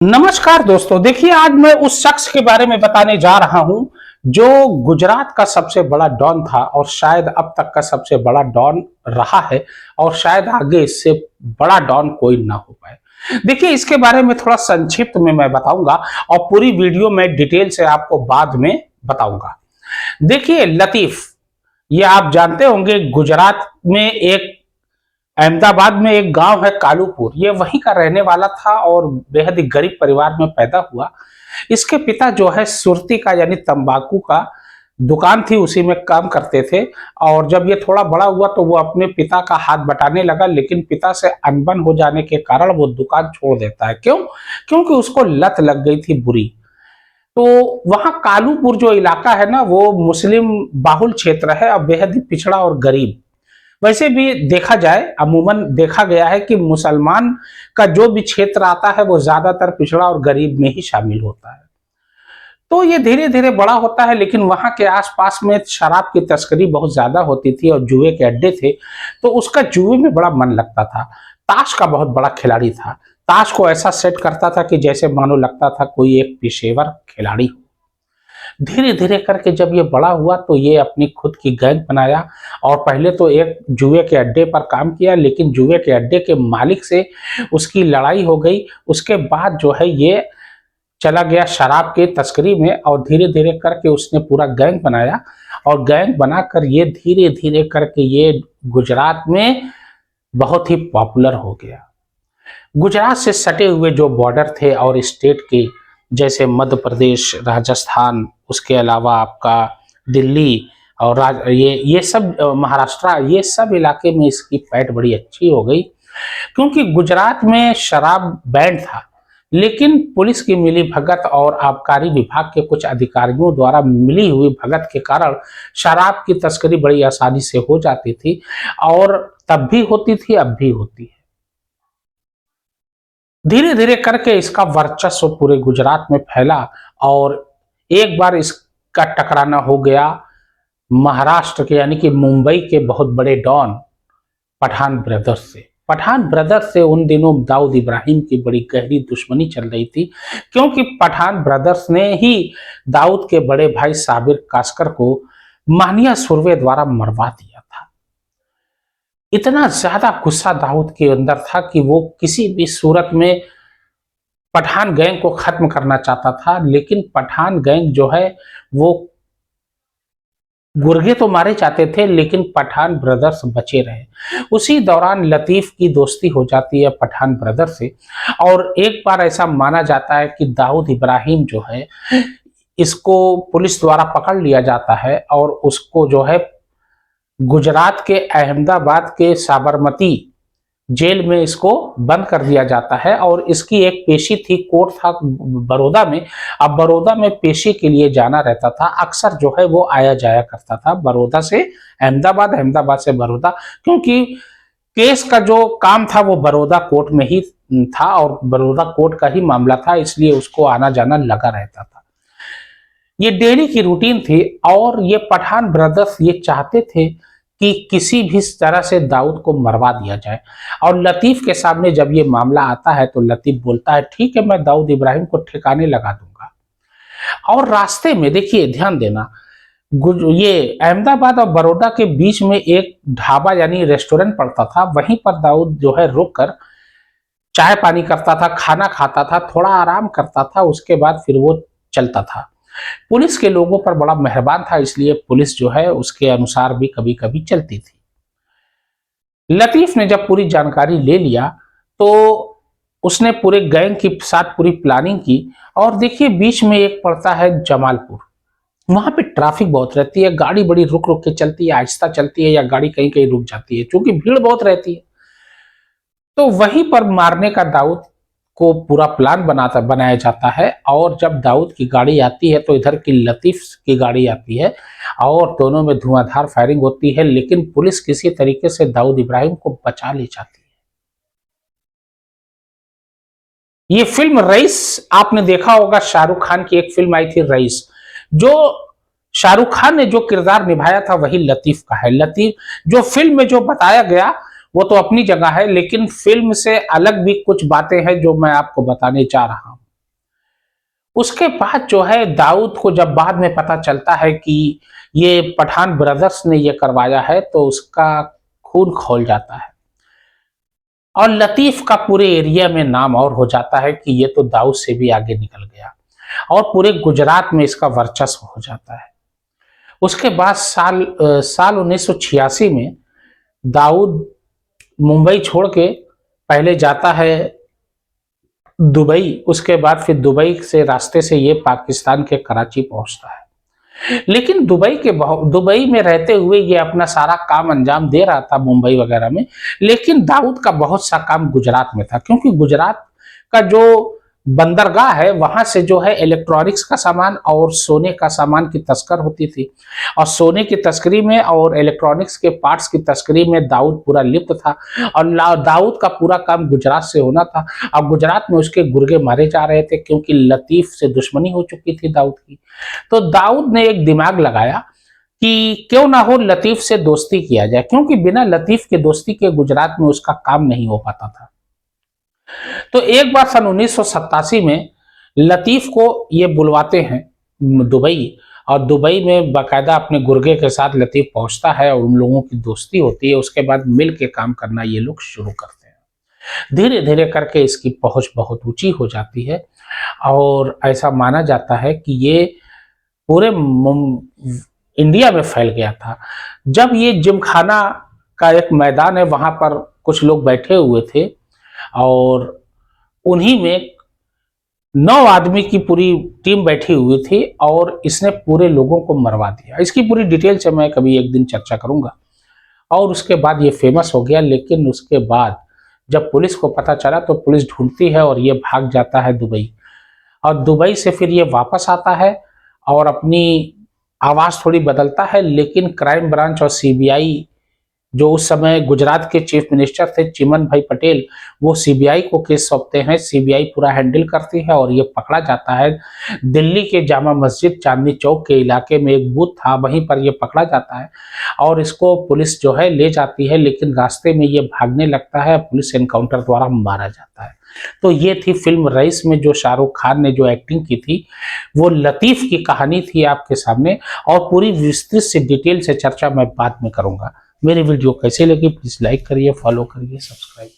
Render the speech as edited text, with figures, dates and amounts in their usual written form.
नमस्कार दोस्तों, देखिए आज मैं उस शख्स के बारे में बताने जा रहा हूं जो गुजरात का सबसे बड़ा डॉन था और शायद अब तक का सबसे बड़ा डॉन रहा है और शायद आगे इससे बड़ा डॉन कोई ना हो पाए। देखिए इसके बारे में थोड़ा संक्षिप्त में मैं बताऊंगा और पूरी वीडियो में डिटेल से आपको बाद में बताऊंगा। देखिए लतीफ, ये आप जानते होंगे गुजरात में एक अहमदाबाद में एक गांव है कालूपुर, ये वहीं का रहने वाला था और बेहद ही गरीब परिवार में पैदा हुआ। इसके पिता जो है सुरती का यानी तंबाकू का दुकान थी, उसी में काम करते थे। और जब ये थोड़ा बड़ा हुआ तो वो अपने पिता का हाथ बटाने लगा, लेकिन पिता से अनबन हो जाने के कारण वो दुकान छोड़ देता है। क्यों? क्योंकि उसको लत लग गई थी बुरी। तो वहां कालूपुर जो इलाका है ना, वो मुस्लिम बाहुल क्षेत्र है और बेहद ही पिछड़ा और गरीब। वैसे भी देखा जाए, अमूमन देखा गया है कि मुसलमान का जो भी क्षेत्र आता है वो ज्यादातर पिछड़ा और गरीब में ही शामिल होता है। तो ये धीरे धीरे बड़ा होता है, लेकिन वहां के आसपास में शराब की तस्करी बहुत ज्यादा होती थी और जुए के अड्डे थे। तो उसका जुए में बड़ा मन लगता था। ताश का बहुत बड़ा खिलाड़ी था। ताश को ऐसा सेट करता था कि जैसे मानो लगता था कोई एक पेशेवर खिलाड़ी हो। धीरे धीरे करके जब ये बड़ा हुआ तो ये अपनी खुद की गैंग बनाया और पहले तो एक जुए के अड्डे पर काम किया, लेकिन जुए के अड्डे के मालिक से उसकी लड़ाई हो गई। उसके बाद जो है ये चला गया शराब के तस्करी में और धीरे धीरे करके उसने पूरा गैंग बनाया और गैंग बनाकर ये धीरे धीरे करके ये गुजरात में बहुत ही पॉपुलर हो गया। गुजरात से सटे हुए जो बॉर्डर थे और स्टेट के, जैसे मध्य प्रदेश, राजस्थान, उसके अलावा आपका दिल्ली और ये सब महाराष्ट्र, ये सब इलाके में इसकी पैठ बड़ी अच्छी हो गई। क्योंकि गुजरात में शराब बैन था, लेकिन पुलिस की मिली भगत और आबकारी विभाग के कुछ अधिकारियों द्वारा मिली हुई भगत के कारण शराब की तस्करी बड़ी आसानी से हो जाती थी और तब भी होती थी, अब भी होती है। धीरे धीरे करके इसका वर्चस्व पूरे गुजरात में फैला और एक बार इसका टकराना हो गया महाराष्ट्र के यानी कि मुंबई के बहुत बड़े डॉन पठान ब्रदर्स से। पठान ब्रदर्स से उन दिनों दाऊद इब्राहिम की बड़ी गहरी दुश्मनी चल रही थी, क्योंकि पठान ब्रदर्स ने ही दाऊद के बड़े भाई साबिर कास्कर को मानिया सुरवे द्वारा मरवा दिया था। इतना ज्यादा गुस्सा दाऊद के अंदर था कि वो किसी भी सूरत में पठान गैंग को खत्म करना चाहता था, लेकिन पठान गैंग जो है वो गुर्गे तो मारे जाते थे, लेकिन पठान ब्रदर्स बचे रहे। उसी दौरान लतीफ की दोस्ती हो जाती है पठान ब्रदर से और एक बार ऐसा माना जाता है कि दाऊद इब्राहिम जो है इसको पुलिस द्वारा पकड़ लिया जाता है और उसको जो है गुजरात के अहमदाबाद के साबरमती जेल में इसको बंद कर दिया जाता है। और इसकी एक पेशी थी, कोर्ट था बड़ौदा में। अब बड़ौदा में पेशी के लिए जाना रहता था, अक्सर जो है वो आया जाया करता था बड़ौदा से अहमदाबाद, अहमदाबाद से बड़ौदा, क्योंकि केस का जो काम था वो बड़ौदा कोर्ट में ही था और बड़ौदा कोर्ट का ही मामला था, इसलिए उसको आना जाना लगा रहता था। ये डेली की रूटीन थी और ये पठान ब्रदर्स ये चाहते थे कि किसी भी तरह से दाऊद को मरवा दिया जाए। और लतीफ के सामने जब ये मामला आता है तो लतीफ बोलता है ठीक है, मैं दाऊद इब्राहिम को ठिकाने लगा दूंगा। और रास्ते में देखिए, ध्यान देना, ये अहमदाबाद और बड़ौदा के बीच में एक ढाबा यानी रेस्टोरेंट पड़ता था। वहीं पर दाऊद जो है रुक कर चाय पानी करता था, खाना खाता था, थोड़ा आराम करता था, उसके बाद फिर वो चलता था। पुलिस के लोगों पर बड़ा मेहरबान था, इसलिए पुलिस जो है उसके अनुसार भी कभी कभी चलती थी। लतीफ ने जब पूरी जानकारी ले लिया तो उसने पूरे गैंग के साथ पूरी प्लानिंग की। और देखिए बीच में एक पड़ता है जमालपुर, वहां पे ट्रैफिक बहुत रहती है, गाड़ी बड़ी रुक रुक के चलती है, आहिस्ता चलती है या गाड़ी कहीं कहीं रुक जाती है, क्योंकि भीड़ बहुत रहती है। तो वहीं पर मारने का दाऊद को पूरा प्लान बनाया जाता है। और जब दाऊद की गाड़ी आती है तो इधर की लतीफ की गाड़ी आती है और दोनों में धुआंधार फायरिंग होती है, लेकिन पुलिस किसी तरीके से दाऊद इब्राहिम को बचा ले जाती है। ये फिल्म रईस आपने देखा होगा, शाहरुख खान की एक फिल्म आई थी रईस। जो शाहरुख खान ने जो किरदार निभाया था वही लतीफ का है। लतीफ जो फिल्म में जो बताया गया वो तो अपनी जगह है, लेकिन फिल्म से अलग भी कुछ बातें हैं जो मैं आपको बताने जा रहा हूं। उसके बाद जो है दाऊद को जब बाद में पता चलता है कि ये पठान ब्रदर्स ने ये करवाया है तो उसका खून खौल जाता है और लतीफ का पूरे एरिया में नाम और हो जाता है कि ये तो दाऊद से भी आगे निकल गया और पूरे गुजरात में इसका वर्चस्व हो जाता है। उसके बाद साल 1986 में दाऊद मुंबई छोड़ के पहले जाता है दुबई, उसके बाद फिर दुबई से रास्ते से ये पाकिस्तान के कराची पहुंचता है। लेकिन दुबई में रहते हुए ये अपना सारा काम अंजाम दे रहा था मुंबई वगैरह में, लेकिन दाऊद का बहुत सा काम गुजरात में था क्योंकि गुजरात का जो बंदरगाह है वहां से जो है इलेक्ट्रॉनिक्स का सामान और सोने का सामान की तस्कर होती थी और सोने की तस्करी में और इलेक्ट्रॉनिक्स के पार्ट्स की तस्करी में दाऊद पूरा लिप्त था और दाऊद का पूरा काम गुजरात से होना था। अब गुजरात में उसके गुर्गे मारे जा रहे थे क्योंकि लतीफ से दुश्मनी हो चुकी थी दाऊद की। तो दाऊद ने एक दिमाग लगाया कि क्यों ना हो लतीफ से दोस्ती किया जाए, क्योंकि बिना लतीफ के दोस्ती के गुजरात में उसका काम नहीं हो पाता था। तो एक बार सन 1987 में लतीफ को ये बुलवाते हैं दुबई और दुबई में बाकायदा अपने गुर्गे के साथ लतीफ पहुंचता है और उन लोगों की दोस्ती होती है। उसके बाद मिल के काम करना ये लोग शुरू करते हैं। धीरे धीरे करके इसकी पहुंच बहुत ऊंची हो जाती है और ऐसा माना जाता है कि ये पूरे इंडिया में फैल गया था। जब ये जिमखाना का एक मैदान है वहां पर कुछ लोग बैठे हुए थे और उन्हीं में 9 आदमी की पूरी टीम बैठी हुई थी और इसने पूरे लोगों को मरवा दिया। इसकी पूरी डिटेल से मैं कभी एक दिन चर्चा करूंगा। और उसके बाद ये फेमस हो गया, लेकिन उसके बाद जब पुलिस को पता चला तो पुलिस ढूंढती है और ये भाग जाता है दुबई और दुबई से फिर ये वापस आता है और अपनी आवाज थोड़ी बदलता है। लेकिन क्राइम ब्रांच और सीबीआई, जो उस समय गुजरात के चीफ मिनिस्टर थे चिमन भाई पटेल, वो सीबीआई को केस सौंपते हैं। सीबीआई पूरा हैंडल करती है और ये पकड़ा जाता है। दिल्ली के जामा मस्जिद चांदनी चौक के इलाके में एक बूथ था, वहीं पर ये पकड़ा जाता है और इसको पुलिस जो है ले जाती है, लेकिन रास्ते में ये भागने लगता है, पुलिस एनकाउंटर द्वारा मारा जाता है। तो ये थी फिल्म रईस में जो शाहरुख खान ने जो एक्टिंग की थी, वो लतीफ की कहानी थी आपके सामने और पूरी विस्तृत से डिटेल से चर्चा मैं बाद में करूंगा। मेरी वीडियो कैसे लगी प्लीज लाइक करिए, फॉलो करिए, सब्सक्राइब